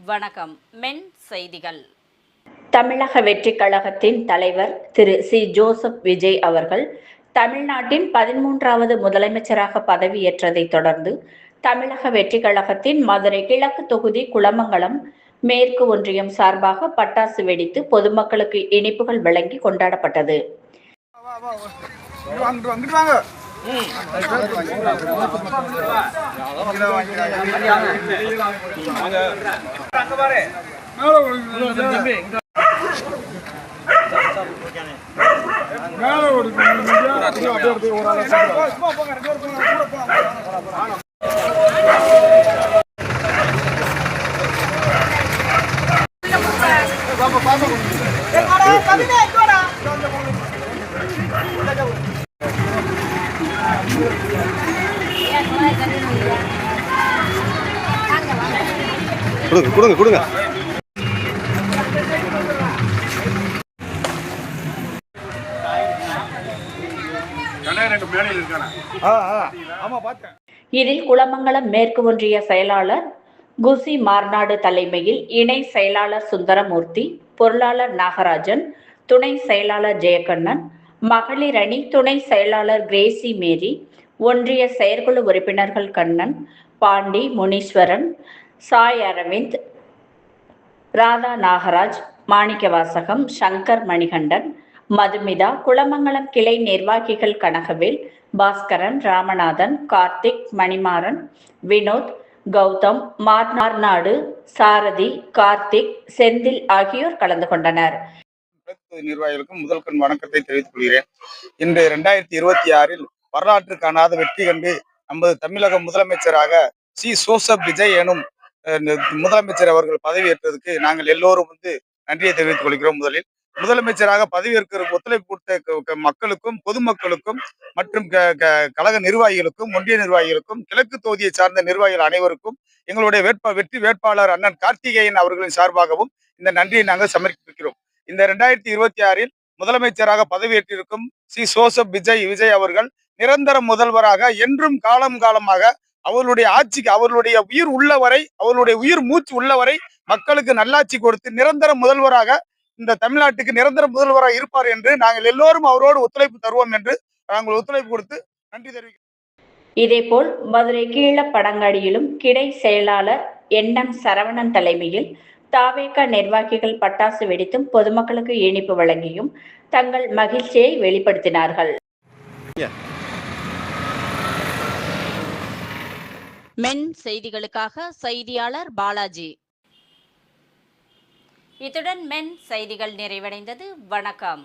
வணக்கம். மென் செய்திகள். தமிழக வெற்றிக் கழகத்தின் தலைவர் திரு சி. ஜோசப் விஜய் அவர்கள் தமிழ்நாட்டின் 13வது முதலமைச்சராக பதவியேற்றதைத் தொடர்ந்து தமிழக வெற்றிக் கழகத்தின் மதுரை கிழக்கு தொகுதி குளமங்கலம் மேற்கு ஒன்றியம் சார்பாக பட்டாசு வெடித்து பொதுமக்களுக்கு இனிப்புகள் வழங்கி கொண்டாடப்பட்டது. கொடுங்க கொடுங்க. இதில் குளமங்கலம் மேற்கு ஒன்றிய செயலாளர் குசி மார்நாடு தலைமையில் இணை செயலாளர் சுந்தரமூர்த்தி, பொருளாளர் நாகராஜன், துணை செயலாளர் ஜெயக்கண்ணன், மகளிர் அணி துணை செயலாளர் கிரேசி மேரி, ஒன்றிய செயற்குழு உறுப்பினர்கள் கண்ணன், பாண்டி, முனீஸ்வரன், சாய் அரவிந்த், ராதா நாகராஜ், மாணிக்கவாசகம், சங்கர் மணிகண்டன், மதுமிதா, குளமங்கலம் கிளை நிர்வாகிகள் கனகவேல், பாஸ்கரன், ராமநாதன், கார்த்திக், மணிமாறன், வினோத், கௌதம், மார்நாடு, சாரதி, கார்த்திக், செந்தில் ஆகியோர் கலந்து கொண்டனர். நிர்வாகிகளுக்கும் முதல் கண் வணக்கத்தை தெரிவித்துக் கொள்கிறேன். இன்று 2026 வரலாற்று காணாத வெற்றி கண்டு நமது தமிழக முதலமைச்சராக சி. ஜோசப் விஜய் எனும் முதலமைச்சர் அவர்கள் பதவியேற்றதுக்கு நாங்கள் எல்லோரும் நன்றியை தெரிவித்துக் கொள்கிறோம். முதலில் முதலமைச்சராக பதவியேற்கிற ஒத்துழைப்பு கொடுத்த மக்களுக்கும் பொதுமக்களுக்கும் மற்றும் கழக நிர்வாகிகளுக்கும் ஒன்றிய நிர்வாகிகளுக்கும் கிழக்கு தொகுதியை சார்ந்த நிர்வாகிகள் அனைவருக்கும் எங்களுடைய வெற்றி வேட்பாளர் அண்ணன் கார்த்திகேயன் அவர்களின் சார்பாகவும் இந்த நன்றியை நாங்கள் சமர்ப்பிக்கிறோம். இந்த 2026 முதலமைச்சராக பதவியேற்றிருக்கும் சி. ஜோசப் விஜய் அவர்கள் நிரந்தர முதல்வராக என்றும் காலமாக அவர்களுடைய ஆட்சிக்கு அவர்களுடைய உயிர் உள்ளவரை அவர்களுடைய உயிர் மூச்சு உள்ளவரை மக்களுக்கு நல்லாட்சி கொடுத்து நிரந்தர முதல்வராக இந்த தமிழ்நாட்டுக்கு நிரந்தர முதல்வராக இருப்பார் என்று நாங்கள் எல்லோரும் அவரோடு ஒத்துழைப்பு தருவோம் என்று நாங்கள் ஒத்துழைப்பு கொடுத்து நன்றி தெரிவிக்கிறோம். இதேபோல் மதுரை கீழப்படங்காடியிலும் கிடை செயலாளர் என்.எம். சரவணன் தலைமையில் தாவேக நிர்வாகிகள் பட்டாசு வெடித்தும் பொதுமக்களுக்கு இனிப்பு வழங்கியும் தங்கள் மகிழ்ச்சியை வெளிப்படுத்தினார்கள். மென் செய்திகளுக்காக செய்தியாளர் பாலாஜி. இத்துடன் மென் செய்திகள் நிறைவடைந்தது. வணக்கம்.